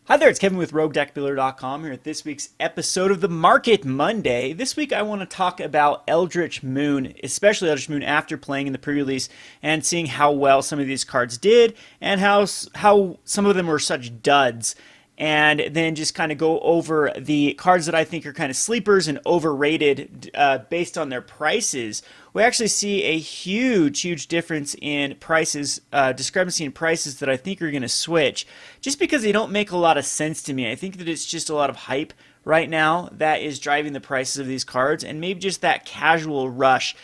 Hi there, it's Kevin with RogueDeckBuilder.com here at this week's episode of the Market Monday. This week I want to talk about Eldritch Moon, especially Eldritch Moon after playing in the pre-release and seeing how well some of these cards did and how some of them were such duds. And then just kind of go over the cards that I think are kind of sleepers and overrated based on their prices. We actually see a huge difference in prices, discrepancy in prices that I think are going to switch just because they don't make a lot of sense to me. I think that it's just a lot of hype right now that is driving the prices of these cards, and maybe just that casual rush.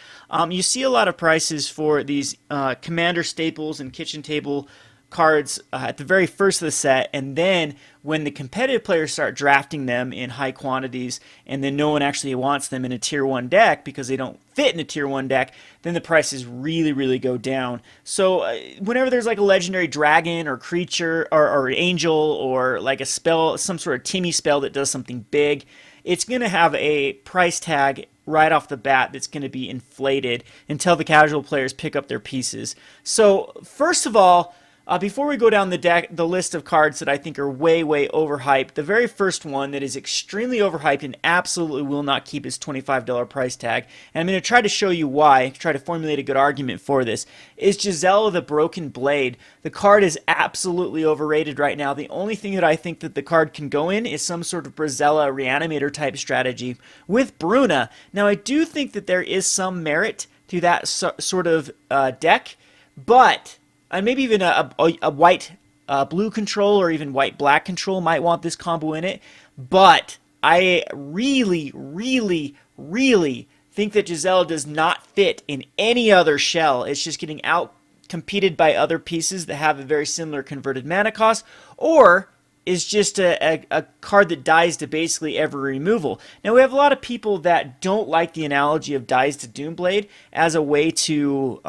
You see a lot of prices for these commander staples and kitchen table cards at the very first of the set, and then when the competitive players start drafting them in high quantities and then no one actually wants them in a tier 1 deck because they don't fit in a tier 1 deck, then the prices really go down. So whenever there's like a legendary dragon or creature or angel or like a spell, some sort of Timmy spell that does something big, it's going to have a price tag right off the bat that's going to be inflated until the casual players pick up their pieces. So first of all, before we go down the list of cards that I think are way overhyped, the very first one that is extremely overhyped and absolutely will not keep its $25 price tag, and I'm going to try to show you why, try to formulate a good argument for this, is Gisela the Broken Blade. The card is absolutely overrated right now. The only thing that I think that the card can go in is some sort of Brazella Reanimator type strategy with Bruna. Now I do think that there is some merit to that sort of deck, but and maybe even a white blue control or even white black control might want this combo in it. But I really think that Gisela does not fit in any other shell. It's just getting out competed by other pieces that have a very similar converted mana cost, or is just a card that dies to basically every removal. Now we have a lot of people that don't like the analogy of dies to Doomblade as a way to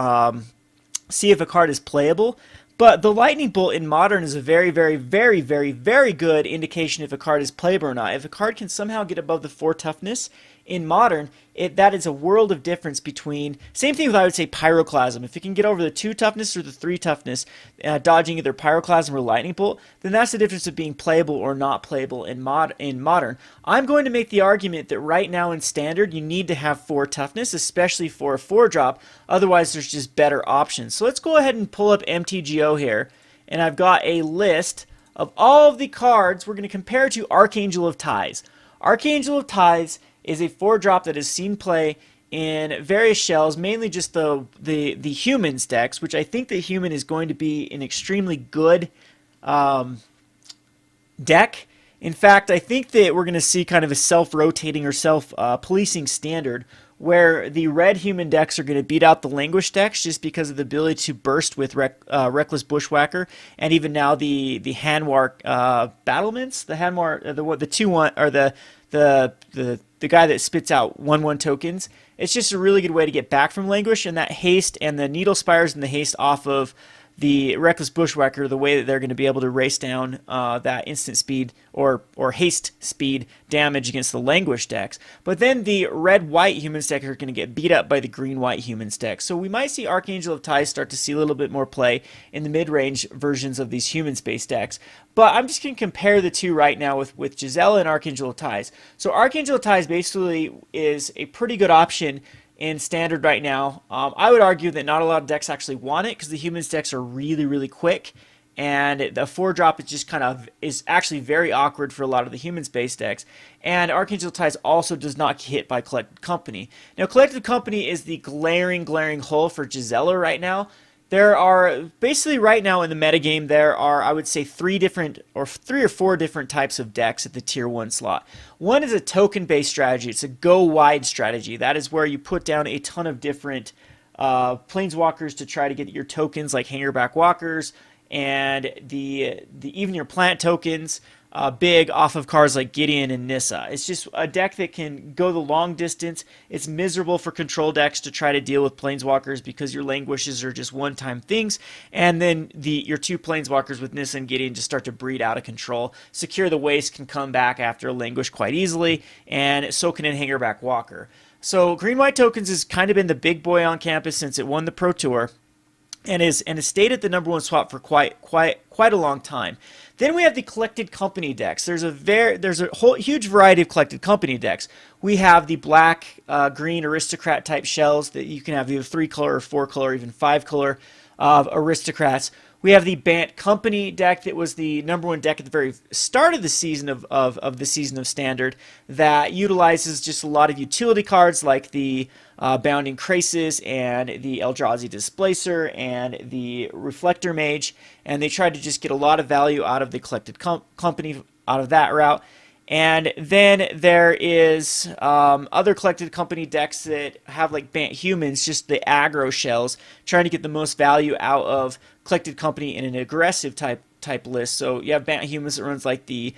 see if a card is playable, but the Lightning Bolt in Modern is a very good indication if a card is playable or not. If a card can somehow get above the 4 toughness in Modern, that is a world of difference between, same thing with, I would say, Pyroclasm. If it can get over the 2 toughness or the 3 toughness, dodging either Pyroclasm or Lightning Bolt, then that's the difference of being playable or not playable in Modern. I'm going to make the argument that right now in Standard, you need to have 4 toughness, especially for a 4-drop, otherwise there's just better options. So let's go ahead and pull up MTGO here, and I've got a list of all of the cards we're going to compare to Archangel of Ties. Archangel of Ties is a 4-drop that has seen play in various shells, mainly just the humans decks, which I think the human is going to be an extremely good deck. In fact, I think that we're going to see kind of a self-rotating or self-policing standard where the red human decks are going to beat out the Languish decks just because of the ability to burst with Reckless Bushwhacker, and even now the Hanwar Battlements, the Hanwar, the 2-1 or the guy that spits out 1/1 tokens. It's just a really good way to get back from Languish, and that haste and the Needle Spires and the haste off of the Reckless Bushwhacker, the way that they're going to be able to race down that instant speed or haste speed damage against the Languish decks. But then the red-white humans deck are going to get beat up by the green-white humans deck. So we might see Archangel of Ties start to see a little bit more play in the mid-range versions of these human-based decks. But I'm just going to compare the two right now with Gisela and Archangel of Ties. So Archangel of Ties basically is a pretty good option in Standard right now. I would argue that not a lot of decks actually want it because the humans decks are really quick, and the 4-drop is just is actually very awkward for a lot of the humans-based decks. And Archangel Ties also does not get hit by Collected Company. Now, Collected Company is the glaring hole for Gisela right now. There are, basically right now in the metagame, there are, I would say, 3 or 4 different types of decks at the tier 1 slot. One is a token-based strategy. It's a go-wide strategy. That is where you put down a ton of different planeswalkers to try to get your tokens, like Hangerback Walkers, and even your plant tokens, big off of cards like Gideon and Nissa. It's just a deck that can go the long distance. It's miserable for control decks to try to deal with planeswalkers because your languishes are just one-time things, and then your 2 planeswalkers with Nissa and Gideon just start to breed out of control. Secure the Waste can come back after a languish quite easily, and so can a Hangerback Walker. So green-white tokens has kind of been the big boy on campus since it won the Pro Tour. and has stayed at the number one spot for quite a long time. Then we have the collected company decks. There's a whole huge variety of collected company decks. We have the black, green aristocrat type shells that you can have either 3-color or 4-color, even 5-color of aristocrats. We have the Bant Company deck that was the number one deck at the very start of the season of the season of Standard that utilizes just a lot of utility cards like the Bounding Krasis and the Eldrazi Displacer and the Reflector Mage, and they tried to just get a lot of value out of the collected company out of that route. And then there is other collected company decks that have like Bant Humans, just the aggro shells, trying to get the most value out of collected company in an aggressive type list. So you have Bant Humans that runs like the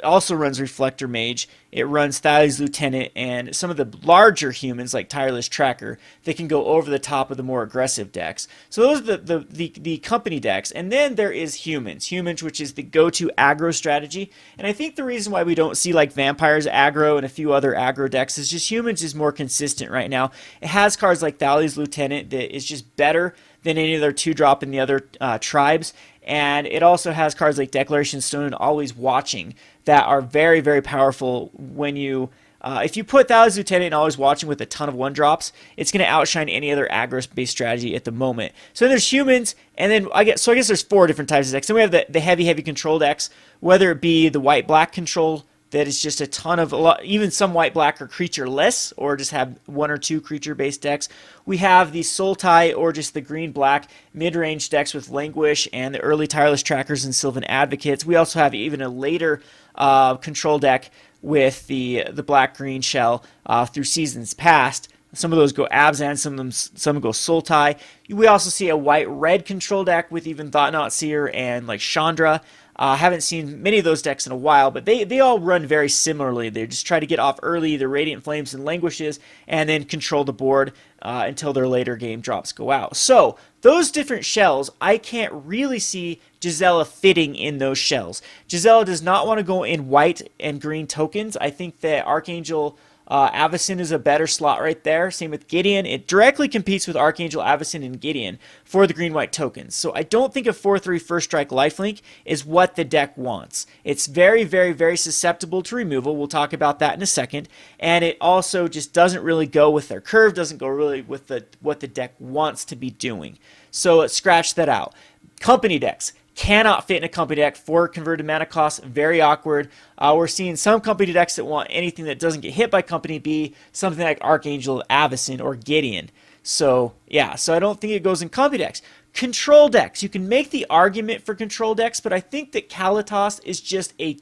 also runs Reflector Mage. It runs Thales Lieutenant and some of the larger humans like Tireless Tracker that can go over the top of the more aggressive decks. So those are the company decks. And then there is Humans. Humans, which is the go-to aggro strategy. And I think the reason why we don't see like Vampires aggro and a few other aggro decks is just Humans is more consistent right now. It has cards like Thales Lieutenant that is just better than any other 2-drop in the other tribes. And it also has cards like Declaration Stone and Always Watching that are very, very powerful when you... if you put Thales Lieutenant and Always Watching with a ton of 1-drops, it's going to outshine any other aggro-based strategy at the moment. So then there's Humans, and then I guess there's 4 different types of decks. Then we have the heavy control decks, whether it be the white-black control that is just a ton of, even some white-black are creature-less, or just have 1 or 2 creature-based decks. We have the Sultai, or just the green-black mid-range decks with Languish and the early Tireless Trackers and Sylvan Advocates. We also have even a later control deck with the black-green shell through seasons past. Some of those go Abzan, some go Sultai. We also see a white-red control deck with even Thought-Knot Seer and like Chandra. Haven't seen many of those decks in a while, but they all run very similarly. They just try to get off early the Radiant Flames and Languishes, and then control the board until their later game drops go out. So those different shells, I can't really see Gisela fitting in those shells. Gisela does not want to go in white and green tokens. I think that Archangel Avacyn is a better slot right there. Same with Gideon. It directly competes with Archangel Avacyn and Gideon for the green-white tokens. So I don't think a 4/3 first strike lifelink is what the deck wants. It's very, very, very susceptible to removal. We'll talk about that in a second. And it also just doesn't really go with their curve, doesn't go really with what the deck wants to be doing. So let's scratch that out. Company decks. Cannot fit in a company deck for converted mana costs. Very awkward. We're seeing some company decks that want anything that doesn't get hit by company be something like Archangel Avacyn or Gideon. So yeah, so I don't think it goes in company decks. Control decks. You can make the argument for control decks, but I think that Kalitas is just a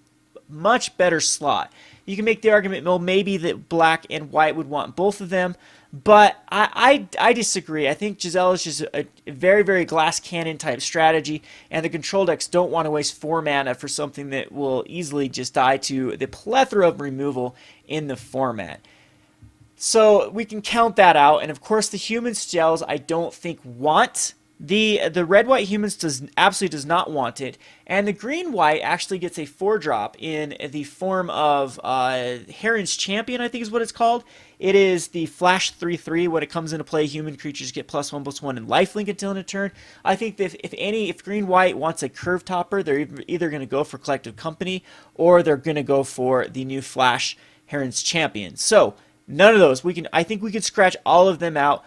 much better slot. You can make the argument, well, maybe that black and white would want both of them, but I disagree. I think Gisela is just a very, very glass cannon type strategy, and the control decks don't want to waste 4 mana for something that will easily just die to the plethora of removal in the format. So we can count that out, and of course the human shells I don't think want. The red-white humans absolutely does not want it, and the green-white actually gets a 4-drop in the form of Heron's Champion, I think is what it's called. It is the flash 3/3. When it comes into play, human creatures get +1/+1 and lifelink until in a turn. I think that if green-white wants a curve topper, they're either going to go for Collective Company or they're going to go for the new flash Heron's Champion. So none of those. I think we could scratch all of them out.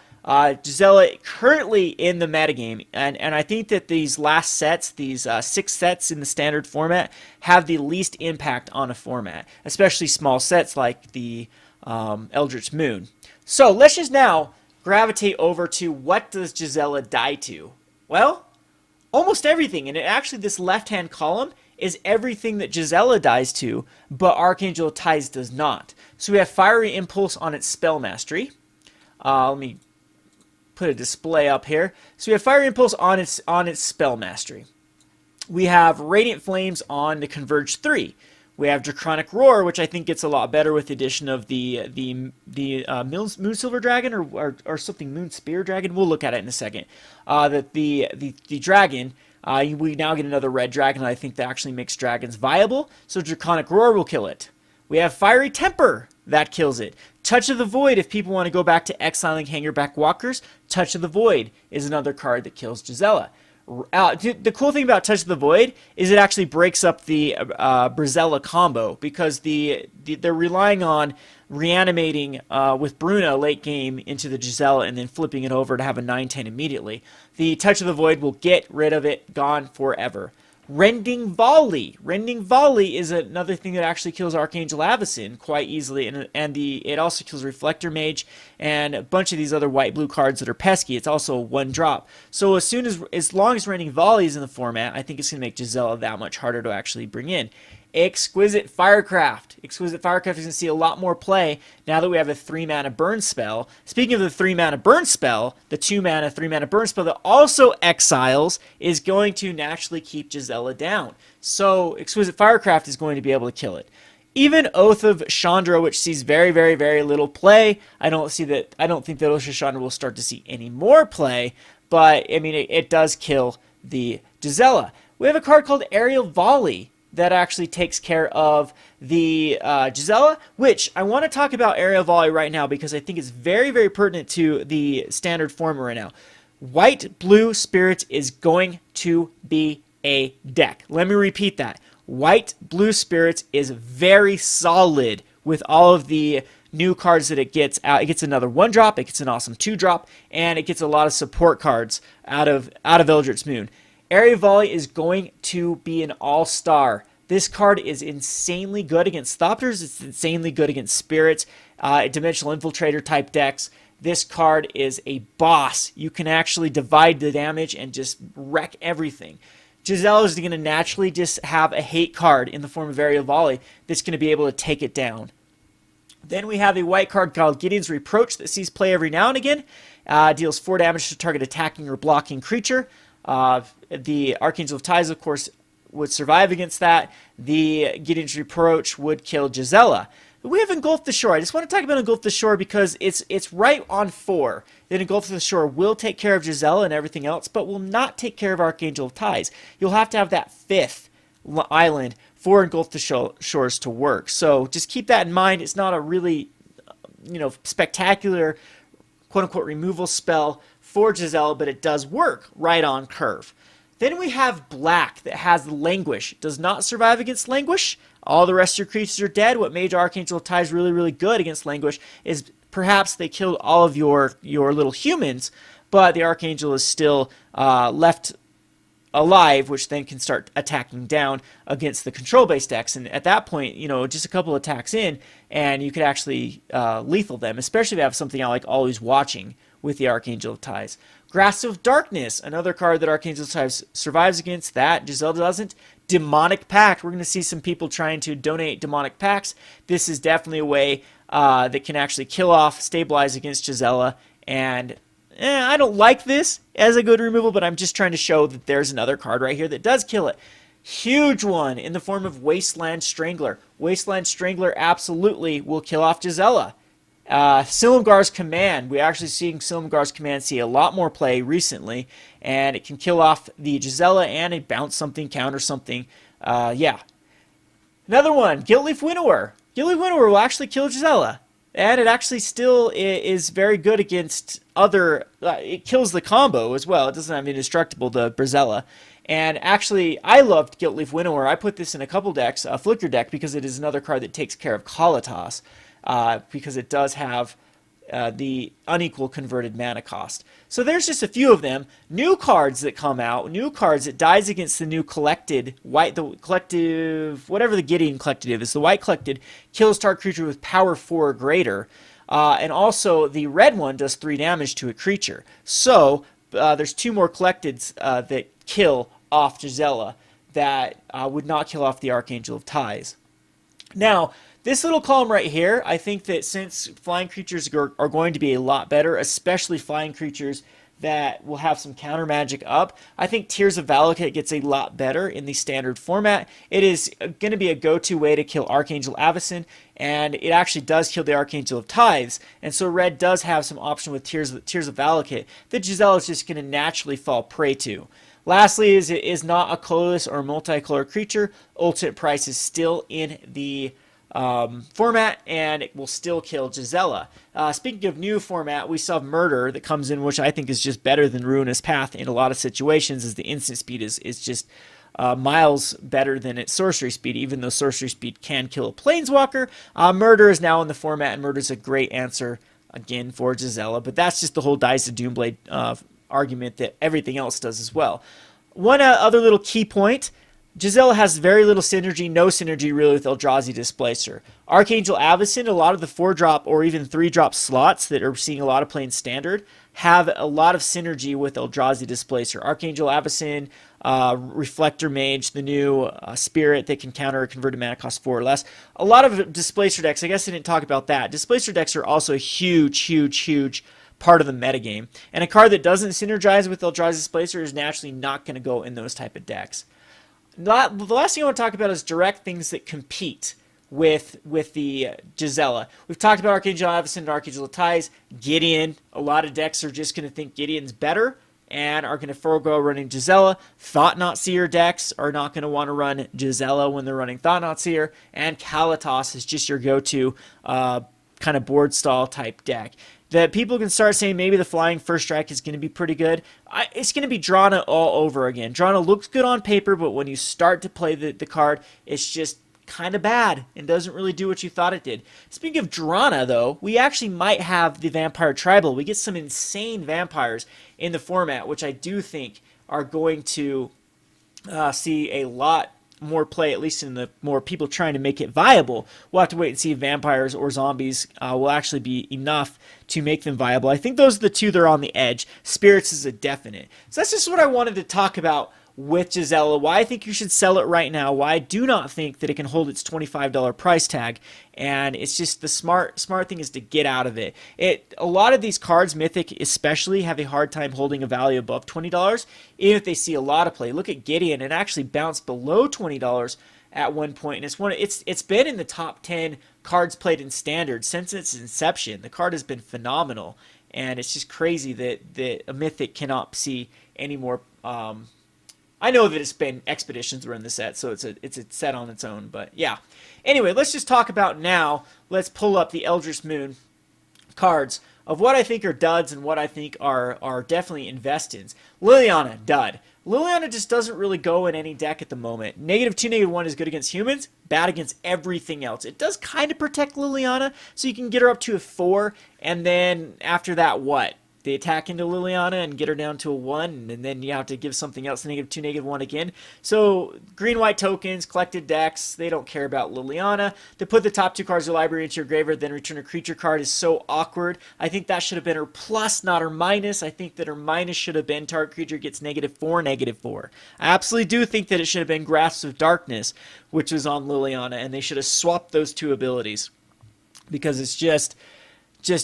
Gisela currently in the metagame, and I think that these last sets, these 6 sets in the standard format, have the least impact on a format, especially small sets like the Eldritch Moon. So let's just now gravitate over to what does Gisela die to? Well, almost everything, and actually this left-hand column is everything that Gisela dies to, but Archangel Ties does not. So we have Fiery Impulse on its Spell Mastery. Let me put a display up here. So we have Fire Impulse on its Spell Mastery. We have Radiant Flames on the Converge 3. We have Draconic Roar, which I think gets a lot better with the addition of the Moonsilver Dragon or something Moon Spear Dragon. We'll look at it in a second. The dragon. We now get another red dragon. I think that actually makes dragons viable. So Draconic Roar will kill it. We have Fiery Temper. That kills it. Touch of the Void, if people want to go back to exiling Hangerback Walkers, Touch of the Void is another card that kills Gisela. The cool thing about Touch of the Void is it actually breaks up the Brizella combo, because they're relying on reanimating with Bruna late game into the Gisela and then flipping it over to have a 9/10 immediately. The Touch of the Void will get rid of it, gone forever. Rending Volley. Rending Volley is another thing that actually kills Archangel Avacyn quite easily, and it also kills Reflector Mage and a bunch of these other white-blue cards that are pesky. It's also a 1-drop. So as long as Rending Volley is in the format, I think it's going to make Gisela that much harder to actually bring in. Exquisite Firecraft. Exquisite Firecraft is going to see a lot more play now that we have a 3-mana burn spell. Speaking of the 3-mana burn spell, the 2-mana, 3-mana burn spell that also exiles is going to naturally keep Gisela down. So Exquisite Firecraft is going to be able to kill it. Even Oath of Chandra, which sees very, very, very little play. I don't think that Oath of Chandra will start to see any more play, but I mean it does kill the Gisela. We have a card called Aerial Volley that actually takes care of the Gisela, which I want to talk about Aerial Volley right now because I think it's very, very pertinent to the standard format right now. White-Blue Spirits is going to be a deck. Let me repeat that. White-Blue Spirits is very solid with all of the new cards that it gets out. It gets another 1-drop, it gets an awesome 2-drop, and it gets a lot of support cards out of Eldritch Moon. Aerial Volley is going to be an all-star. This card is insanely good against Thopters. It's insanely good against Spirits, Dimensional Infiltrator type decks. This card is a boss. You can actually divide the damage and just wreck everything. Gisela is going to naturally just have a hate card in the form of Aerial Volley that's going to be able to take it down. Then we have a white card called Gideon's Reproach that sees play every now and again. Deals 4 damage to target attacking or blocking creature. The Archangel of Ties, of course, would survive against that. The Gideon's Reproach would kill Gisela. We have Engulf the Shore. I just want to talk about Engulf the Shore because it's right on 4. Then Engulf the Shore will take care of Gisela and everything else, but will not take care of Archangel of Ties. You'll have to have that 5th island for Engulf the Shores to work. So just keep that in mind. It's not a really, spectacular, quote-unquote, removal spell for Gisela, but it does work right on curve. Then we have black that has Languish. Does not survive against Languish. All the rest of your creatures are dead. What made Archangel of Ties really, really good against Languish is perhaps they killed all of your little humans, but the Archangel is still left alive, which then can start attacking down against the control-based decks. And at that point, just a couple attacks in, and you could actually lethal them, especially if you have something out like Always Watching with the Archangel of Ties. Grasp of Darkness, another card that Archangel of Ties survives against. That Gisela doesn't. Demonic Pact. We're going to see some people trying to donate Demonic Pacts. This is definitely a way that can actually kill off, stabilize against Gisela. And I don't like this as a good removal, but I'm just trying to show that there's another card right here that does kill it. Huge one in the form of Wasteland Strangler. Wasteland Strangler absolutely will kill off Gisela. Silumgar's Command. We're actually seeing Silumgar's Command see a lot more play recently, and it can kill off the Gisela and it bounce something, counter something. Yeah. Another one, Guiltleaf Winnower. Guiltleaf Winnower will actually kill Gisela, and it actually still is very good against other. It kills the combo as well. It doesn't have indestructible, the Brizella. And actually, I loved Guiltleaf Winnower. I put this in a couple decks, a Flicker deck, because it is another card that takes care of Kalatas. Because it does have the unequal converted mana cost. So there's just a few of them. New cards that come out, new cards that dies against the new collected, the collective, whatever the Gideon collective is, the white collected, kills target creature with power 4 or greater. And also the red one does 3 damage to a creature. So there's 2 more collecteds that kill off Gisela that would not kill off the Archangel of Ties. Now, this little column right here, I think that since flying creatures are going to be a lot better, especially flying creatures that will have some counter magic up, I think Tears of Valakut gets a lot better in the standard format. It is going to be a go-to way to kill Archangel Avacyn, and it actually does kill the Archangel of Tithes, and so red does have some option with Tears of Valakut that Gisela is just going to naturally fall prey to. Lastly, it is not a colorless or multicolor creature. Ultimate price is still in the format, and it will still kill Gisela. Speaking of new format, we saw Murder that comes in, which I think is just better than Ruinous Path in a lot of situations, as the instant speed is just miles better than its sorcery speed, even though sorcery speed can kill a planeswalker. Murder is now in the format, and Murder is a great answer, again, for Gisela, but that's just the whole Dice of Doomblade argument that everything else does as well. One other little key point, Gisela has very little synergy, no synergy really with Eldrazi Displacer. Archangel Avacyn, a lot of the 4-drop or even 3-drop slots that are seeing a lot of play in Standard have a lot of synergy with Eldrazi Displacer. Archangel Avacyn, Reflector Mage, the new Spirit that can counter a converted mana cost 4 or less. A lot of Displacer decks, I guess I didn't talk about that. Displacer decks are also a huge part of the metagame. And a card that doesn't synergize with Eldrazi Displacer is naturally not going to go in those type of decks. The last thing I want to talk about is direct things that compete with the Gisela. We've talked about Archangel Avacyn and Archangel Ties. Gideon, a lot of decks are just going to think Gideon's better and are going to forego running Gisela. Thought-Knot Seer decks are not going to want to run Gisela when they're running Thought-Knot Seer. And Kalatos is just your go-to kind of board stall type deck. That people can start saying maybe the Flying First Strike is going to be pretty good. It's going to be Drana all over again. Drana looks good on paper, but when you start to play the card, it's just kind of bad and doesn't really do what you thought it did. Speaking of Drana, though, we actually might have the Vampire Tribal. We get some insane vampires in the format, which I do think are going to see a lot more play, at least in the more people trying to make it viable. We'll have to wait and see if vampires or zombies will actually be enough to make them viable. I think those are the two that are on the edge. Spirits is a definite. So that's just what I wanted to talk about with Gisela, why I think you should sell it right now, why I do not think that it can hold its $25 price tag, and it's just the smart thing is to get out of it. A lot of these cards, Mythic especially, have a hard time holding a value above $20, even if they see a lot of play. Look at Gideon, it actually bounced below $20 at one point, and it's been in the top 10 cards played in Standard since its inception. The card has been phenomenal, and it's just crazy that a Mythic cannot see any more. I know that it's been Expeditions were in the set, so it's a set on its own, but yeah. Anyway, let's just talk about now. Let's pull up the Eldritch Moon cards of what I think are duds and what I think are definitely invest-ins. Liliana, dud. Liliana just doesn't really go in any deck at the moment. -2, -1 is good against humans, bad against everything else. It does kind of protect Liliana, so you can get her up to a 4, and then after that, what? They attack into Liliana and get her down to a 1, and then you have to give something else -2, -1 again. So green-white tokens, collected decks, they don't care about Liliana. To put the top 2 cards of the library into your graveyard, then return a creature card is so awkward. I think that should have been her plus, not her minus. I think that her minus should have been target creature gets -4, -4. I absolutely do think that it should have been Grasps of Darkness, which was on Liliana, and they should have swapped those 2 abilities. Because it's just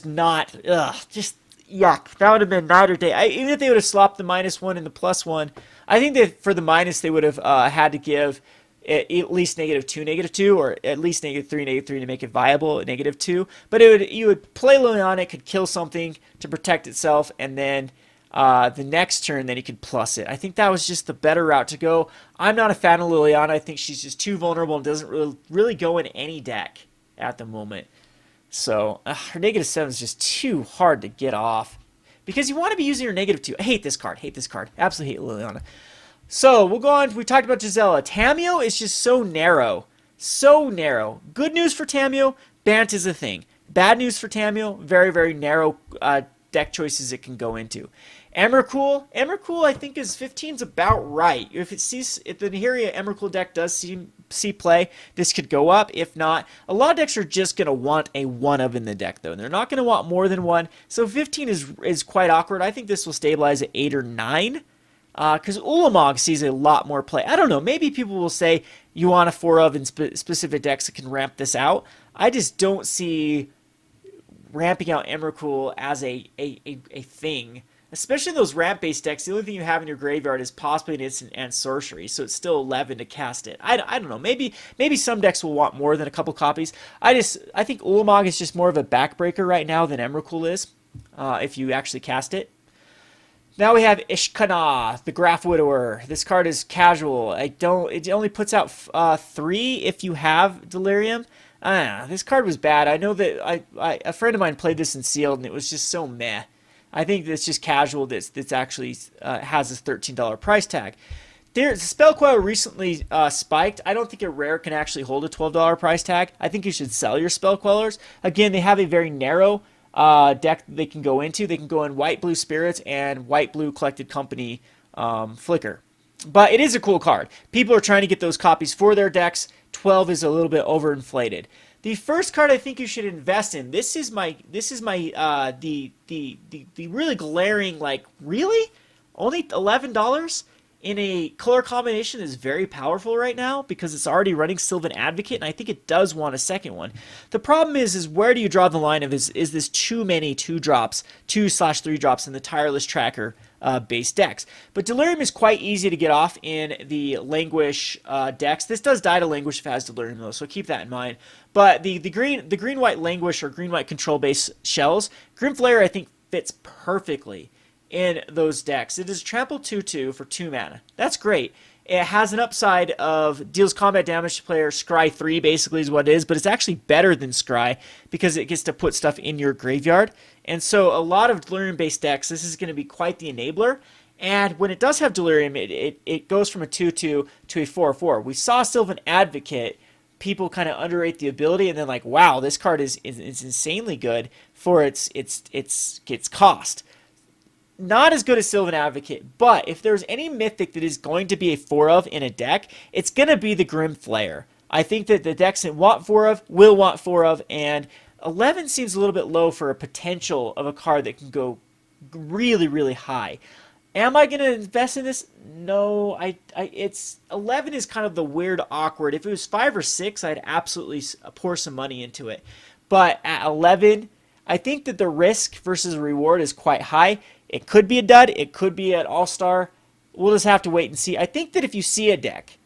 not, just yuck. That would have been night or day. Even if they would have swapped the -1 and the +1, I think that for the minus they would have had to give at least -2, -2, or at least -3, -3 to make it viable at -2. But you would play Liliana, it could kill something to protect itself, and then the next turn, then you could plus it. I think that was just the better route to go. I'm not a fan of Liliana. I think she's just too vulnerable and doesn't really go in any deck at the moment. So her -7 is just too hard to get off because you want to be using your -2. I hate this card. Absolutely hate Liliana. So we'll go on. We talked about Gisela. Tamiyo is just so narrow. Good news for Tamiyo, Bant is a thing. Bad news for Tamiyo, very, very narrow deck choices it can go into. Emrakul I think is 15's about right. If the Nahiri Emrakul deck does see play, this could go up. If not, a lot of decks are just going to want a 1 of in the deck, though. And they're not going to want more than 1. So 15 is quite awkward. I think this will stabilize at 8 or 9. Because Ulamog sees a lot more play. I don't know. Maybe people will say you want a 4 of in specific decks that can ramp this out. I just don't see ramping out Emrakul as a thing. Especially those ramp-based decks, the only thing you have in your graveyard is possibly an instant and sorcery, so it's still 11 to cast it. I don't know. Maybe some decks will want more than a couple copies. I think Ulamog is just more of a backbreaker right now than Emrakul is, if you actually cast it. Now we have Ishkana, the Graph Widower. This card is casual. It only puts out 3 if you have Delirium. This card was bad. I know that a friend of mine played this in sealed, and it was just so meh. I think that's just casual. That's actually has this $13 price tag. There's Spell Queller recently spiked. I don't think a rare can actually hold a $12 price tag. I think you should sell your Spell Quellers. Again, they have a very narrow deck that they can go into. They can go in White Blue Spirits and White Blue Collected Company Flicker. But it is a cool card. People are trying to get those copies for their decks. 12 is a little bit overinflated. The first card I think you should invest in. This is my the really glaring, like, really? Only $11 in a color combination is very powerful right now because it's already running Sylvan Advocate, and I think it does want a second one. The problem is where do you draw the line of is this too many 2/drops, 2/3 drops in the Tireless Tracker base decks? But Delirium is quite easy to get off in the Languish decks. This does die to Languish if it has Delirium though, so keep that in mind. But the green-white Languish or green-white control base shells, Grim Flare I think fits perfectly in those decks. It is trample 2/2 for 2 mana. That's great. It has an upside of deals combat damage to player. Scry 3 basically is what it is, but it's actually better than Scry because it gets to put stuff in your graveyard. And so a lot of Delirium-based decks, this is going to be quite the enabler. And when it does have Delirium, it goes from a 2/2 to a 4/4. We saw Sylvan Advocate. People kind of underrate the ability, and then like, wow, this card is insanely good for its cost. Not as good as Sylvan Advocate, but if there's any mythic that is going to be a 4 of in a deck, it's going to be the Grim Flare. I think that the decks that want 4 of will want 4 of, and 11 seems a little bit low for a potential of a card that can go really, really high. Am I going to invest in this? No, it's 11 is kind of the weird, awkward. If it was 5 or 6, I'd absolutely pour some money into it. But at 11, I think that the risk versus reward is quite high. It could be a dud. It could be an all-star. We'll just have to wait and see. I think that if you see a deck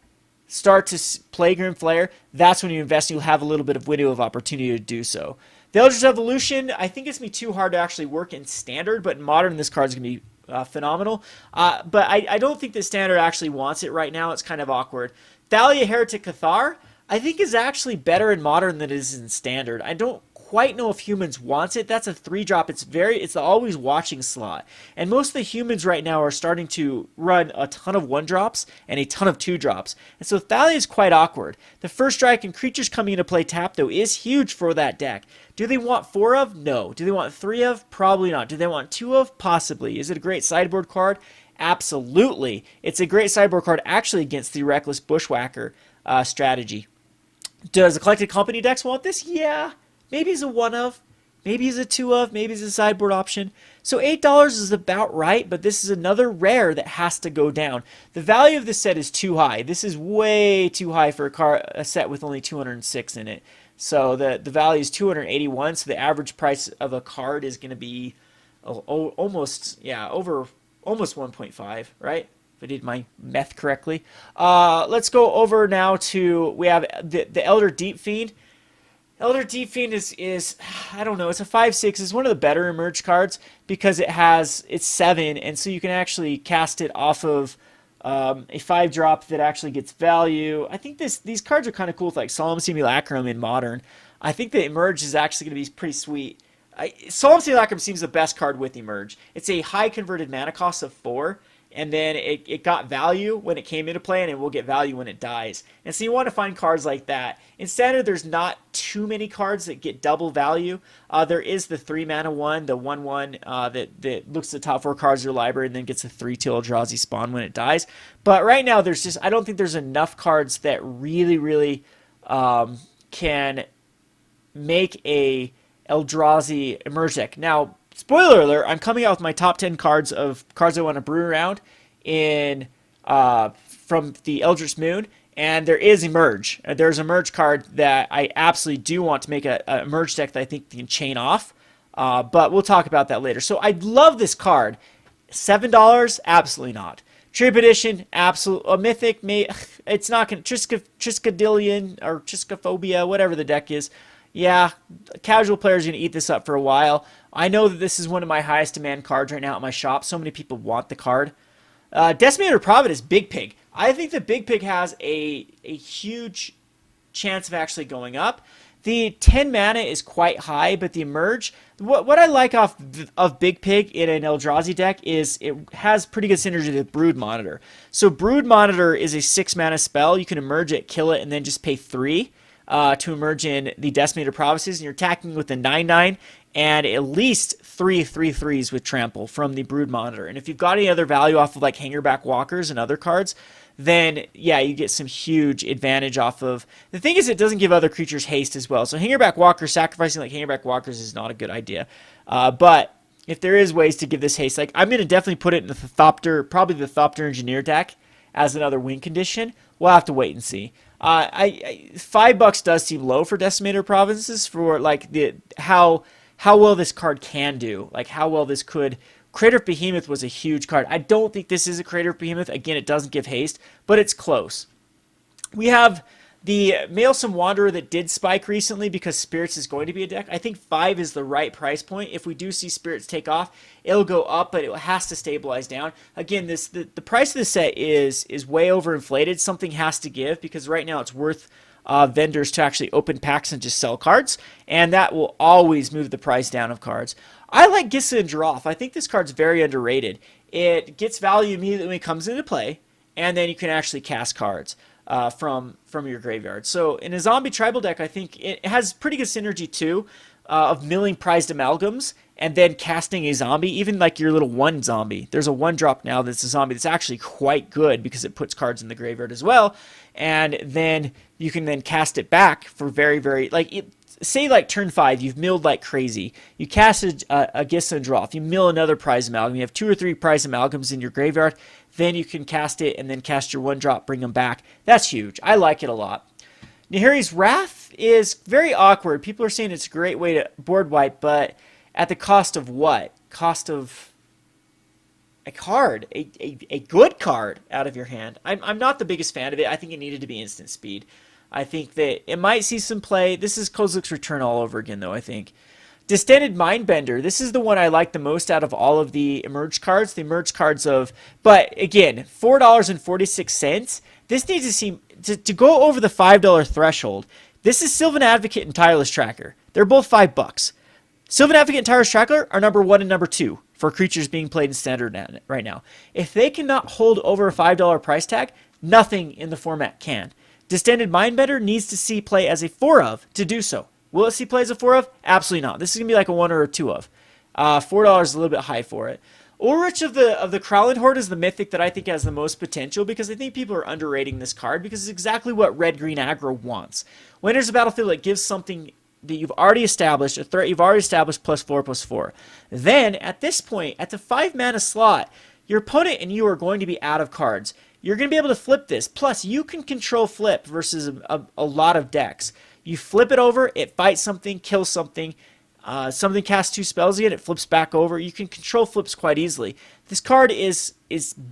start to play Grim Flare, that's when you invest. You'll have a little bit of window of opportunity to do so. The Eldritch Evolution, I think it's going to be too hard to actually work in Standard, but in Modern, this card's going to be phenomenal. But I don't think the Standard actually wants it right now. It's kind of awkward. Thalia Heretic Cathar, I think is actually better in Modern than it is in Standard. I don't quite know if humans wants it. That's a 3-drop. It's the always watching slot. And most of the humans right now are starting to run a ton of 1-drops and a ton of 2-drops. And so Thalia is quite awkward. The first strike and creatures coming into play tap, though, is huge for that deck. Do they want 4 of? No. Do they want 3 of? Probably not. Do they want 2 of? Possibly. Is it a great sideboard card? Absolutely. It's a great sideboard card actually against the Reckless Bushwhacker strategy. Does the Collected Company decks want this? Yeah. Maybe it's a 1 of, maybe it's a 2 of, maybe it's a sideboard option. So $8 is about right, but this is another rare that has to go down. The value of this set is too high. This is way too high for a set with only 206 in it. So the value is 281, so the average price of a card is going to be almost 1.5, right? If I did my math correctly. Let's go over now to, we have the Elder Deep Fiend. Elder Deep Fiend is I don't know, it's a 5/6. It's one of the better Emerge cards because it's 7, and so you can actually cast it off of a 5-drop that actually gets value. I think these cards are kind of cool with like Solemn Simulacrum in Modern. I think the Emerge is actually going to be pretty sweet. Solemn Simulacrum seems the best card with Emerge. It's a high converted mana cost of 4, and then it got value when it came into play, and it will get value when it dies. And so you want to find cards like that. In Standard, there's not too many cards that get double value. There is the 3-mana one, the 1/1 that looks at the top 4 cards of your library and then gets a 3/2 Eldrazi spawn when it dies. But right now, I don't think there's enough cards that really, really can make a Eldrazi Emerge deck. Now, spoiler alert, I'm coming out with my top 10 cards I want to brew around from the Eldritch Moon, and there is Emerge. There's a Emerge card that I absolutely do want to make a Emerge deck that I think can chain off, but we'll talk about that later. So I love this card. $7? Absolutely not. Trip Edition, absolute. A Mythic, it's not going to, Triskadillion or Triskophobia, whatever the deck is. Yeah, casual players are going to eat this up for a while. I know that this is one of my highest demand cards right now at my shop. So many people want the card. Decimator Prophet is Big Pig. I think that Big Pig has a huge chance of actually going up. The 10 mana is quite high, but the emerge, what I like of Big Pig in an Eldrazi deck is it has pretty good synergy with Brood Monitor. So Brood Monitor is a 6 mana spell. You can emerge it, kill it, and then just pay 3 to emerge in the Decimated Provinces, and you're attacking with a 9/9 and at least 3/3/3s with Trample from the Brood Monitor. And if you've got any other value off of like Hangerback Walkers and other cards, then yeah, you get some huge advantage off of. The thing is, it doesn't give other creatures haste as well. So Hangerback Walkers, sacrificing like Hangerback Walkers is not a good idea. But if there is ways to give this haste, like I'm going to definitely put it in the Thopter, probably the Thopter Engineer deck as another win condition. We'll have to wait and see. $5 does seem low for Decimated Provinces for like how well this card can do, like how well this could. Crater of Behemoth was a huge card. I don't think this is a Crater of Behemoth. Again, it doesn't give haste, but it's close. We have the Maelstrom Wanderer that did spike recently because Spirits is going to be a deck. I think 5 is the right price point. If we do see Spirits take off, it'll go up, but it has to stabilize down. Again, the price of the set is way overinflated. Something has to give because right now it's worth vendors to actually open packs and just sell cards, and that will always move the price down of cards. I like Gisela and Droth. I think this card's very underrated. It gets value immediately when it comes into play, and then you can actually cast cards from your graveyard. So in a zombie tribal deck, I think it has pretty good synergy too of milling prized amalgams and then casting a zombie, even like your little 1 zombie. There's a 1-drop now that's a zombie that's actually quite good because it puts cards in the graveyard as well, and then you can then cast it back for very, very, like, say like turn 5, you've milled like crazy. You cast a Gisela and Droth. You mill another prize amalgam. You have 2 or 3 prize amalgams in your graveyard. Then you can cast it and then cast your 1-drop, bring them back. That's huge. I like it a lot. Nahiri's Wrath is very awkward. People are saying it's a great way to board wipe, but at the cost of what? Cost of a card, a good card out of your hand. I'm not the biggest fan of it. I think it needed to be instant speed. I think that it might see some play. This is Kozilek's Return all over again, though, I think. Distended Mindbender. This is the one I like the most out of all of the Emerge cards. The Emerge cards of... But, again, $4.46. This needs to seem... To go over the $5 threshold, this is Sylvan Advocate and Tireless Tracker. They're both $5. Sylvan Advocate and Tireless Tracker are number 1 and number 2 for creatures being played in Standard right now. If they cannot hold over a $5 price tag, nothing in the format can. Distended Mindbender needs to see play as a 4 of to do so. Will it see play as a 4 of? Absolutely not. This is going to be like a 1 or a 2 of. $4 is a little bit high for it. Ulrich of the Crowland Horde is the mythic that I think has the most potential because I think people are underrating this card because it's exactly what red-green aggro wants. When there's a battlefield that gives something that you've already established, a threat you've already established +4/+4. Then, at this point, at the 5 mana slot, your opponent and you are going to be out of cards. You're going to be able to flip this. Plus, you can control flip versus a lot of decks. You flip it over, it fights something, kills something. Something casts 2 spells again, it flips back over. You can control flips quite easily. This card is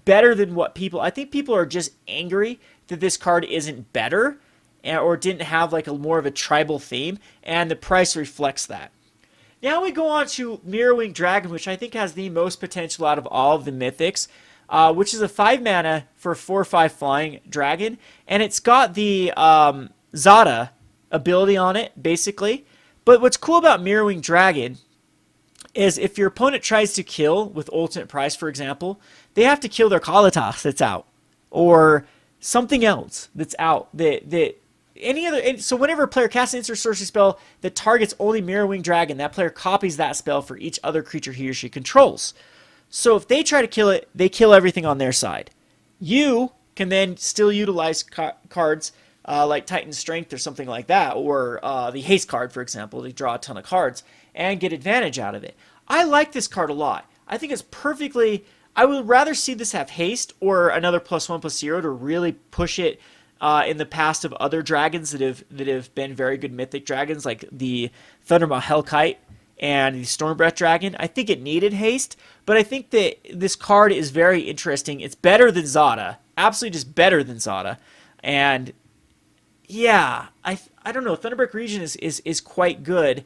better than what people... I think people are just angry that this card isn't better or didn't have like a more of a tribal theme, and the price reflects that. Now we go on to Mirrorwing Dragon, which I think has the most potential out of all of the mythics, which is a 5 mana for a 4/5 flying dragon, and it's got the Zada ability on it, basically. But what's cool about Mirrorwing Dragon is if your opponent tries to kill with Ultimate Price, for example, they have to kill their Kalatas that's out, or something else that's out. So whenever a player casts an instant sorcery spell that targets only Mirrorwing Dragon, that player copies that spell for each other creature he or she controls. So if they try to kill it, they kill everything on their side. You can then still utilize cards like Titan's Strength or something like that, or the Haste card, for example, to draw a ton of cards and get advantage out of it. I like this card a lot. I think it's perfectly... I would rather see this have Haste or another +1/+0 to really push it in the past of other dragons that have been very good mythic dragons, like the Thundermaw Hellkite and the Stormbreath Dragon. I think it needed Haste, but I think that this card is very interesting. It's better than Zada. Absolutely just better than Zada. And... yeah, I don't know. Thunderbreak Region is quite good.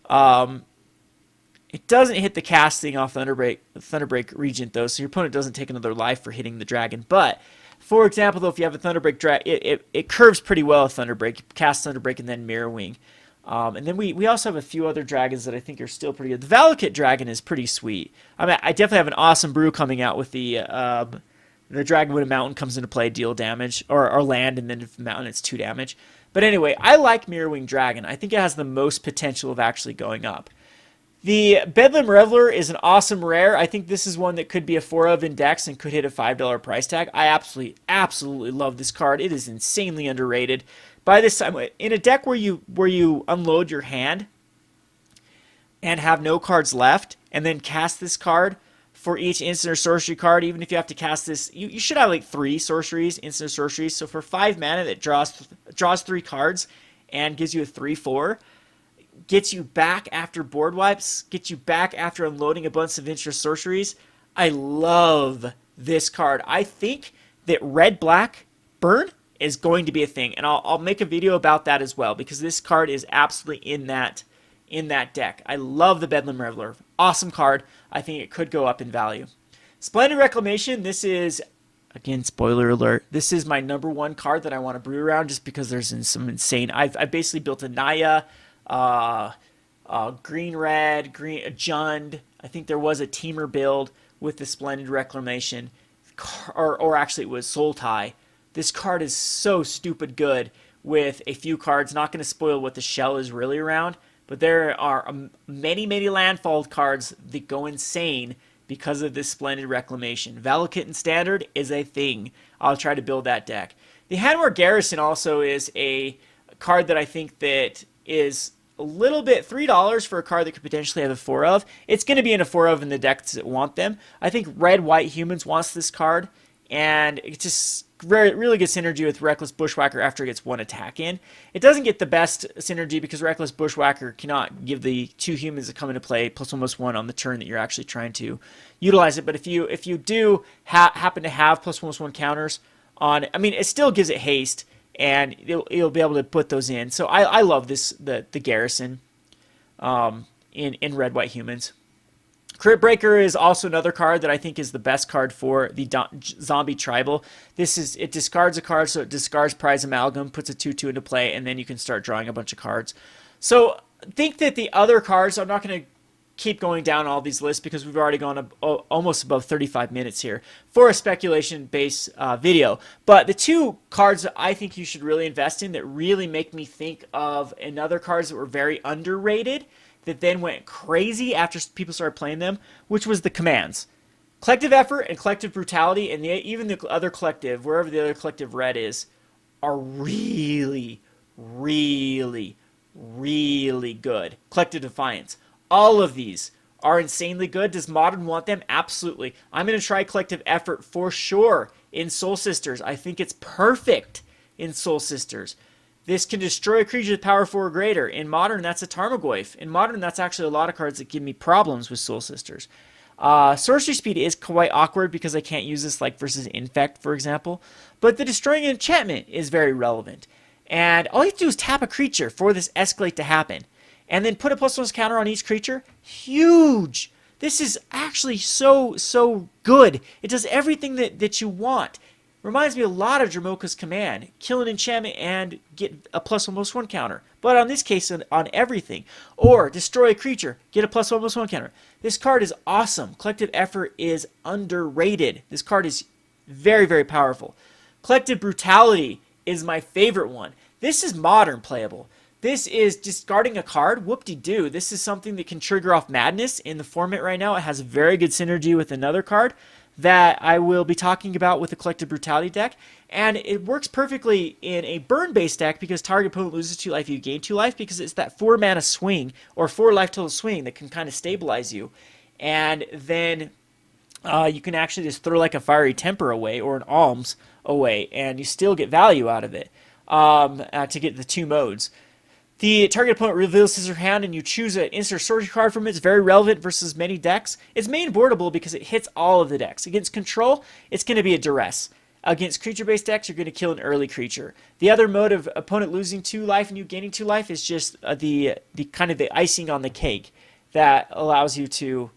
It doesn't hit the casting off Thunderbreak Regent, though, so your opponent doesn't take another life for hitting the dragon. But, for example, though, if you have a Thunderbreak Dragon, it curves pretty well with Thunderbreak. You cast Thunderbreak and then Mirrorwing. And then we also have a few other dragons that I think are still pretty good. The Valakut dragon is pretty sweet. I mean, I definitely have an awesome brew coming out with the dragon when a mountain comes into play, deal damage, or land, and then if mountain, it's 2 damage. But anyway, I like Mirrorwing Dragon. I think it has the most potential of actually going up. The Bedlam Reveler is an awesome rare. I think this is one that could be a 4 of in decks and could hit a $5 price tag. I absolutely love this card. It is insanely underrated. By this time, in a deck where you unload your hand and have no cards left, and then cast this card for each instant or sorcery card, even if you have to cast this, you should have like 3 sorceries, instant or sorceries. So for 5 mana that draws 3 cards and gives you a 3/4, gets you back after board wipes, gets you back after unloading a bunch of instant sorceries. I love this card. I think that red-black burn is going to be a thing, and I'll make a video about that as well, because this card is absolutely in that deck. I love the Bedlam Reveler. Awesome card. I think it could go up in value. Splendid Reclamation, this is, again, spoiler alert, this is my #1 card that I want to brew around, just because there's some insane... I basically built a Naya, green-red, Jund. I think there was a Teamer build with the Splendid Reclamation, or actually it was Sultai. This card is so stupid good with a few cards. Not going to spoil what the shell is really around, but there are many landfall cards that go insane because of this Splendid Reclamation. Valakut in Standard is a thing. I'll try to build that deck. The Hanwar Garrison also is a card that I think that is a little bit $3 for a card that could potentially have a 4 of. It's going to be in a 4 of in the decks that want them. I think Red-White Humans wants this card, and it's just really good synergy with Reckless Bushwhacker after it gets 1 attack in. It doesn't get the best synergy because Reckless Bushwhacker cannot give the 2 humans that come into play +1/+1 on the turn that you're actually trying to utilize it. But if you do happen to have +1/+1 counters on, I mean, it still gives it haste, and you'll be able to put those in. So I love the Garrison in Red-White Humans. Crit Breaker is also another card that I think is the best card for the Zombie Tribal. It discards a card, so it discards Prize Amalgam, puts a 2/2 into play, and then you can start drawing a bunch of cards. So I think that the other cards, I'm not going to keep going down all these lists because we've already gone almost above 35 minutes here for a speculation-based video. But the 2 cards that I think you should really invest in that really make me think of another cards that were very underrated that then went crazy after people started playing them, which was the commands. Collective Effort and Collective Brutality, and even the other collective, wherever the other collective red is, are really good. Collective Defiance. All of these are insanely good. Does Modern want them? Absolutely. I'm going to try Collective Effort for sure in Soul Sisters. I think it's perfect in Soul Sisters. This can destroy a creature with power 4 or greater. In Modern, that's a Tarmogoyf. In Modern, that's actually a lot of cards that give me problems with Soul Sisters. Sorcery Speed is quite awkward because I can't use this like versus Infect, for example. But the Destroying Enchantment is very relevant. And all you have to do is tap a creature for this Escalate to happen. And then put a +1 counter on each creature. Huge! This is actually so good. It does everything that you want. Reminds me a lot of Dramoka's Command. Kill an enchantment and get a +1/+1 counter. But on this case, on everything. Or destroy a creature, get a +1/+1 counter. This card is awesome. Collective Effort is underrated. This card is very powerful. Collective Brutality is my favorite one. This is Modern playable. This is discarding a card. Whoop-de-doo. This is something that can trigger off Madness in the format right now. It has very good synergy with another card that I will be talking about with the Collective Brutality deck. And it works perfectly in a burn-based deck because target opponent loses 2 life, you gain 2 life, because it's that 4 mana swing or 4 life total swing that can kind of stabilize you. And then you can actually just throw like a Fiery Temper away or an Alms away, and you still get value out of it to get the 2 modes. The target opponent reveals his or her hand and you choose an instant sorcery card from it. It's very relevant versus many decks. It's main boardable because it hits all of the decks. Against Control, it's going to be a Duress. Against creature-based decks, you're going to kill an early creature. The other mode of opponent losing 2 life and you gaining 2 life is just the kind of the icing on the cake that allows you to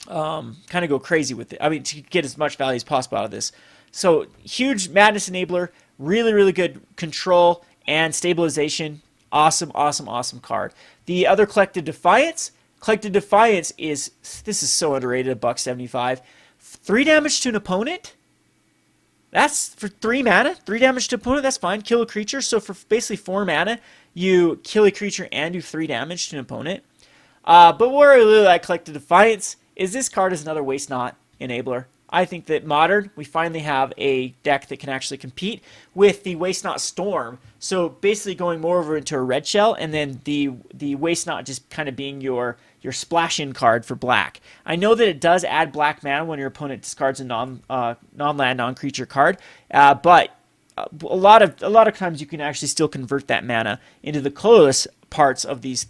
kind of go crazy with it. I mean, to get as much value as possible out of this. So, huge Madness Enabler, really good control and stabilization. Awesome, awesome, awesome card. The other Collective Defiance. Collective Defiance is, this is so underrated, $1.75. 3 damage to an opponent? That's for 3 mana. 3 damage to opponent, that's fine. Kill a creature. So for basically 4 mana, you kill a creature and do 3 damage to an opponent. But where I really like Collective Defiance is this card is another Waste Not enabler. I think that Modern, we finally have a deck that can actually compete with the Waste Not Storm. So basically going more over into a red shell, and then the Waste Not just kind of being your splash-in card for black. I know that it does add black mana when your opponent discards a non-land, non-creature card, but a lot of times you can actually still convert that mana into the colorless parts of these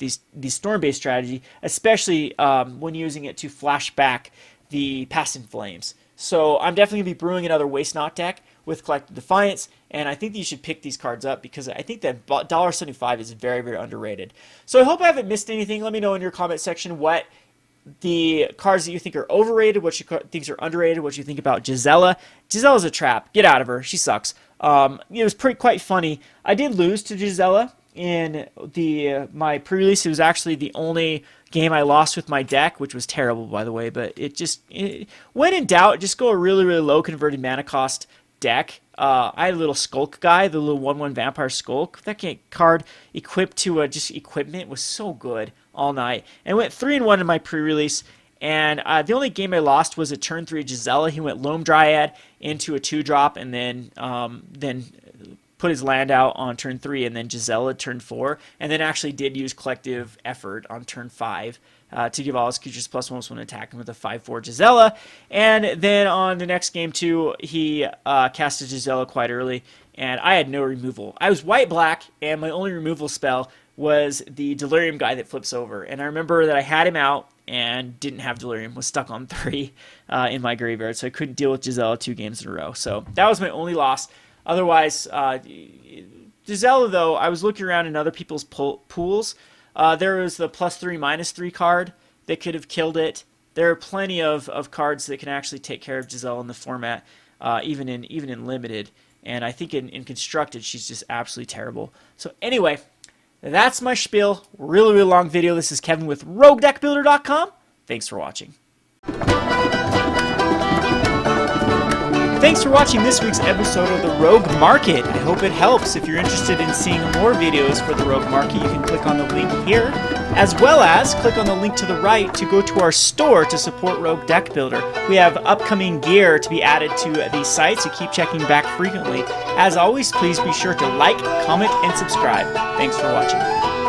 storm-based strategy, especially when using it to flash back the Past in Flames. So I'm definitely going to be brewing another Waste Not deck with Collective Defiance, and I think that you should pick these cards up because I think that $1.75 is very, very underrated. So I hope I haven't missed anything. Let me know in your comment section what the cards that you think are overrated, what you think are underrated, what you think about Gisela. Gisela's a trap. Get out of her. She sucks. It was quite funny. I did lose to Gisela in my pre-release. It was actually the only game I lost with my deck, which was terrible, by the way. But when in doubt, just go a really, really low converted mana cost deck. I had a little Skulk guy, the little 1/1 Vampire Skulk. That card equipped to just equipment was so good all night. And went 3-1 in my pre-release. And the only game I lost was a turn 3 Gisela. He went Loam Dryad into a 2-drop, and then put his land out on turn 3, and then Gisela turn 4, and then actually did use Collective Effort on turn 5 to give all his creatures +1/+1 attack him with a 5/4 Gisela. And then on the next game too, he casted Gisela quite early, and I had no removal. I was white-black, and my only removal spell was the Delirium guy that flips over. And I remember that I had him out and didn't have Delirium, was stuck on 3 in my graveyard, so I couldn't deal with Gisela 2 games in a row. So that was my only loss. Otherwise, Gisela, though, I was looking around in other people's pools. There was the +3/-3 card that could have killed it. There are plenty of cards that can actually take care of Gisela in the format, even in limited. And I think in constructed, she's just absolutely terrible. So anyway, that's my spiel. Really, really long video. This is Kevin with RogueDeckBuilder.com. Thanks for watching. Thanks for watching this week's episode of the Rogue Market. I hope it helps. If you're interested in seeing more videos for the Rogue Market, you can click on the link here, as well as click on the link to the right to go to our store to support Rogue Deck Builder. We have upcoming gear to be added to the site, so keep checking back frequently. As always, please be sure to like, comment, and subscribe. Thanks for watching.